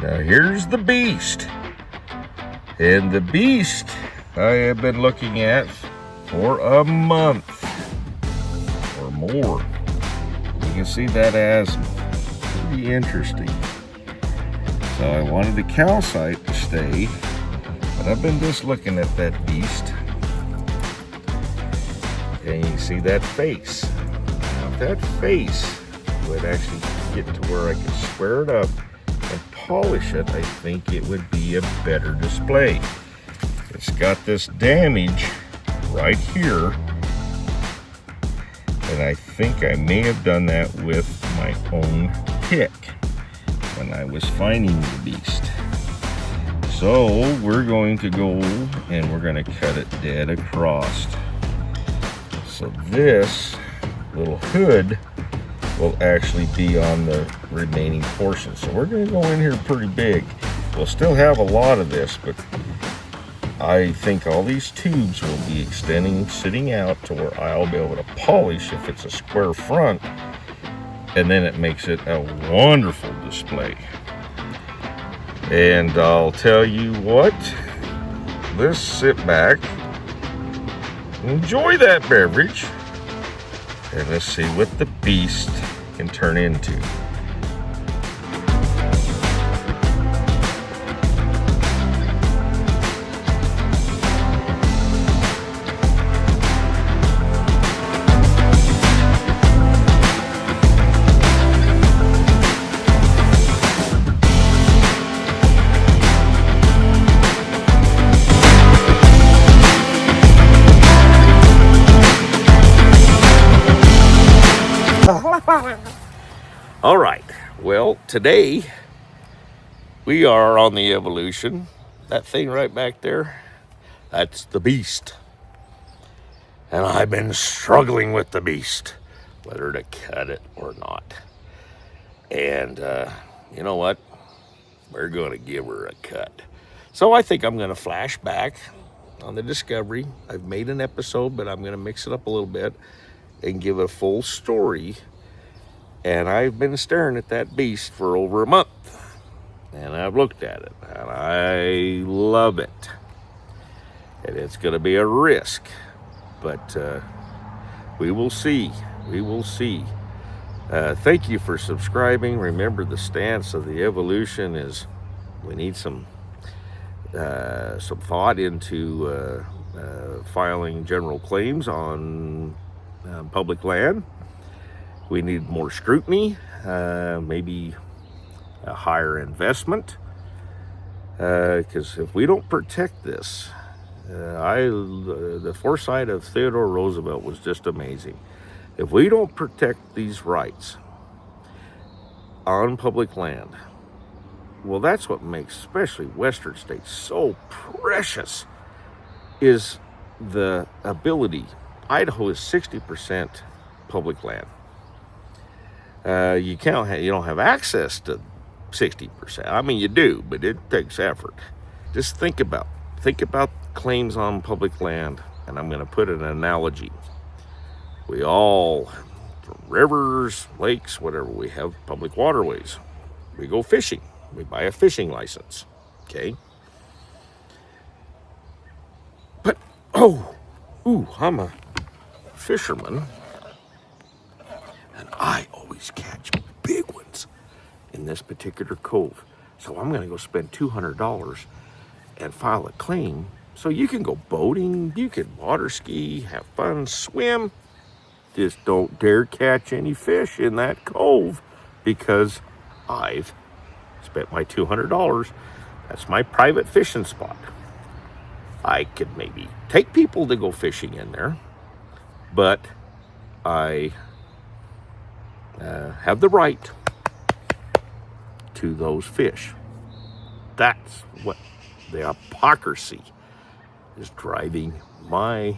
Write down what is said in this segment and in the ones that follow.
Now here's the beast. And the beast I have been looking at for a month or more. You can see that asthma. Pretty interesting. So I wanted the calcite to stay, but I've been just looking at that beast. And you can see that face. Now if that face would actually get to where I could square it up and polish it, I think it would be a better display. It's got this damage right here, and I think I may have done that with my own pick when I was finding the beast. So we're going to go and we're going to cut it dead across. So this little hood will actually be on the remaining portion. So we're going to go in here pretty big. We'll still have a lot of this, but I think all these tubes will be extending, sitting out to where I'll be able to polish if it's a square front, and then it makes it a wonderful display. And I'll tell you what, let's sit back, enjoy that beverage, and let's see what the beast can turn into. All right, well, today we are on the evolution. That thing right back there, that's the beast. And I've been struggling with the beast, whether to cut it or not. And you know what? We're gonna give her a cut. So I think I'm gonna flash back on the discovery. I've made an episode, but I'm gonna mix it up a little bit and give a full story. And I've been staring at that beast for over a month. And I've looked at it, and I love it. And it's gonna be a risk, but we will see, we will see. Thank you for subscribing. Remember, the stance of the evolution is we need some thought into filing general claims on public land. We need more scrutiny, maybe a higher investment, because if we don't protect this, the foresight of Theodore Roosevelt was just amazing. If we don't protect these rights on public land, well, that's what makes especially Western states so precious, is the ability. Idaho is 60% public land. You don't have access to 60%. I mean, you do, but it takes effort. Just think about claims on public land, and I'm going to put an analogy. We all, from rivers, lakes, whatever, we have public waterways. We go fishing. We buy a fishing license, okay? But, I'm a fisherman, and I always catch big ones in this particular cove. So I'm gonna go spend $200 and file a claim so you can go boating, you can water ski, have fun, swim. Just don't dare catch any fish in that cove, because I've spent my $200. That's my private fishing spot. I could maybe take people to go fishing in there, but I have the right to those fish. That's what the hypocrisy is driving my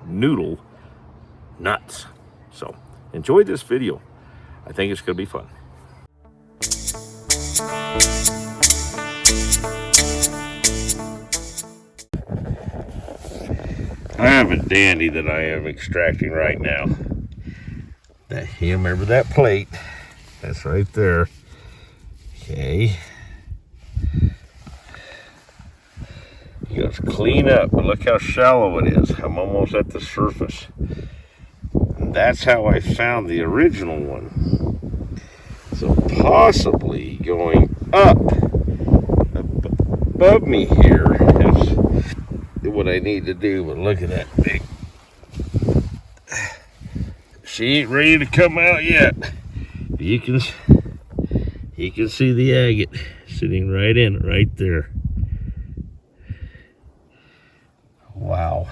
noodle nuts. So enjoy this video. I think it's going to be fun. I have a dandy that I am extracting right now. You remember that plate? That's right there. Okay. Let's clean up. But look how shallow it is. I'm almost at the surface. And that's how I found the original one. So possibly going up above me here is what I need to do. But look at that big. She ain't ready to come out yet. You can see the agate sitting right in it, right there. Wow.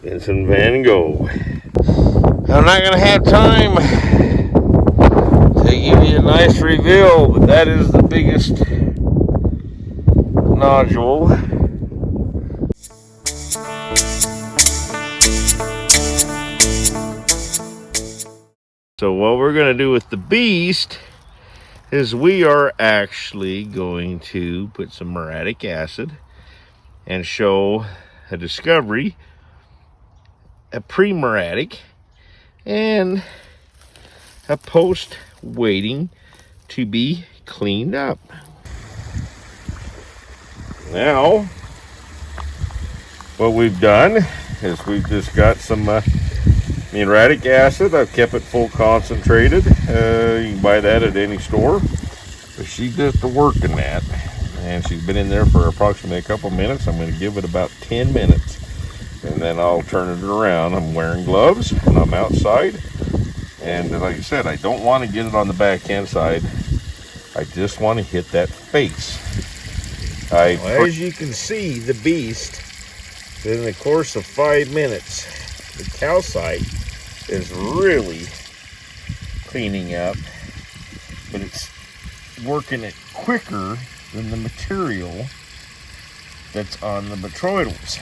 Vincent van Gogh. I'm not gonna have time to give you a nice reveal, but that is the biggest nodule. So what we're going to do with the beast is we are actually going to put some muriatic acid and show a discovery, a pre-muriatic, and a post waiting to be cleaned up. Now, what we've done is we've just got some muriatic acid. I've kept it full concentrated. You can buy that at any store. But she does the work in that. And she's been in there for approximately a couple minutes. I'm going to give it about 10 minutes. And then I'll turn it around. I'm wearing gloves and I'm outside. And like I said, I don't want to get it on the backhand side. I just want to hit that face. As you can see, the beast, in the course of 5 minutes, the calcite is really cleaning up, but it's working it quicker than the material that's on the botryoidals.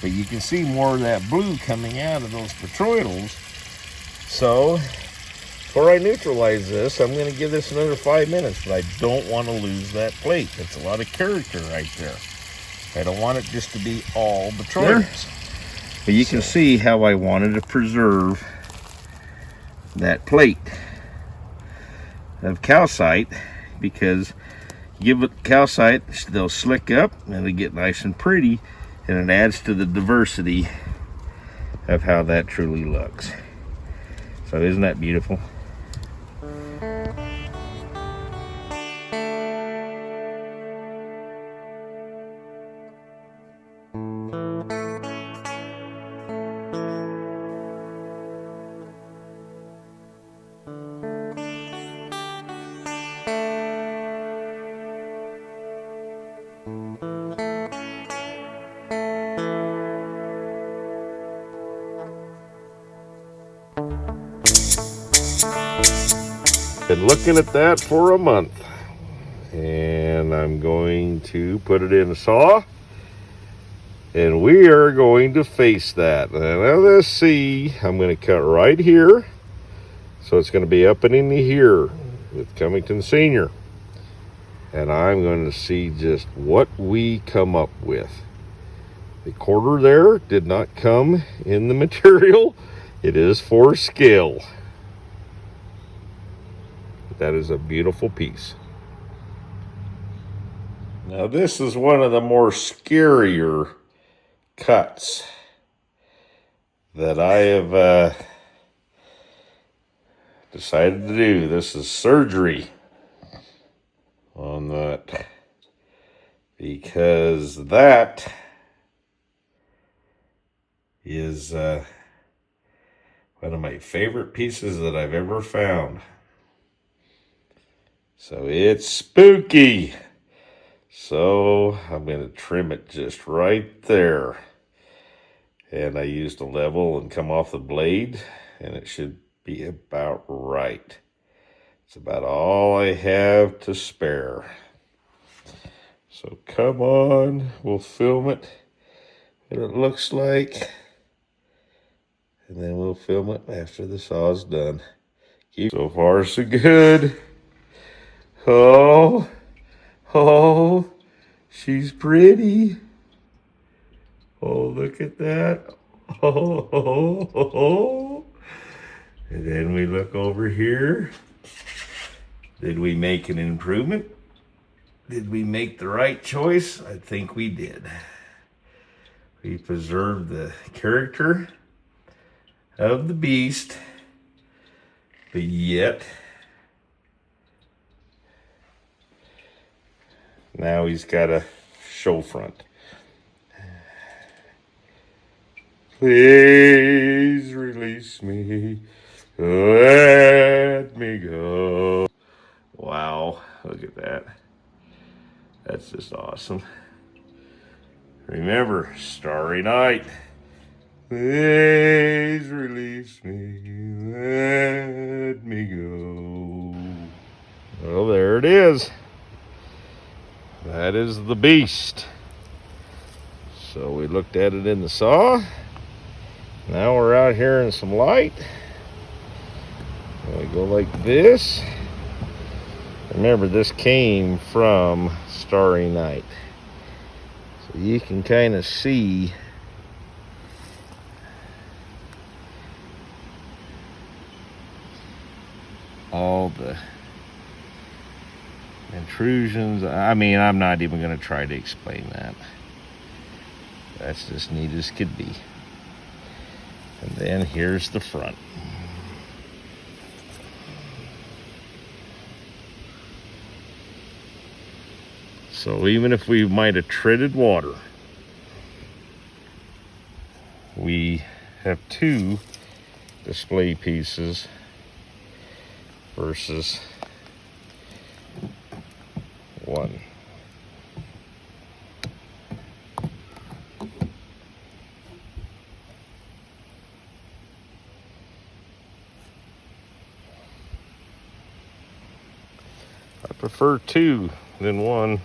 But you can see more of that blue coming out of those botryoidals. So before I neutralize this, I'm going to give this another 5 minutes, but I don't want to lose that plate. That's a lot of character right there. I don't want it just to be all botryoidals. But you can see how I wanted to preserve that plate of calcite, because give it calcite, they'll slick up and they get nice and pretty, and it adds to the diversity of how that truly looks. So isn't that beautiful? Been looking at that for a month, and I'm going to put it in a saw, and we are going to face that. Now let's see, I'm going to cut right here, so it's going to be up and into here with Cummington Senior, and I'm going to see just what we come up with. The quarter there did not come in the material. It is for scale. That is a beautiful piece. Now this is one of the more scarier cuts that I have decided to do. This is surgery on that, because that is one of my favorite pieces that I've ever found. So it's spooky. So I'm going to trim it just right there. And I used a level and come off the blade, and it should be about right. It's about all I have to spare. So come on, we'll film it what it looks like. And then we'll film it after the saw's done. So far, so good. Oh, she's pretty. Oh, look at that. Oh. And then we look over here. Did we make an improvement? Did we make the right choice? I think we did. We preserved the character of the beast, but yet now he's got a show front. Please release me. Let me go. Wow, look at that. That's just awesome. Remember, starry night. Please release me. Let me go. Well, there it is. That is the beast. So we looked at it in the saw. Now we're out here in some light. And we go like this. Remember, this came from Starry Night. So you can kind of see all the intrusions. I mean, I'm not even going to try to explain that. That's just neat as could be. And then here's the front. So even if we might have treaded water, we have two display pieces versus one. I prefer two than one.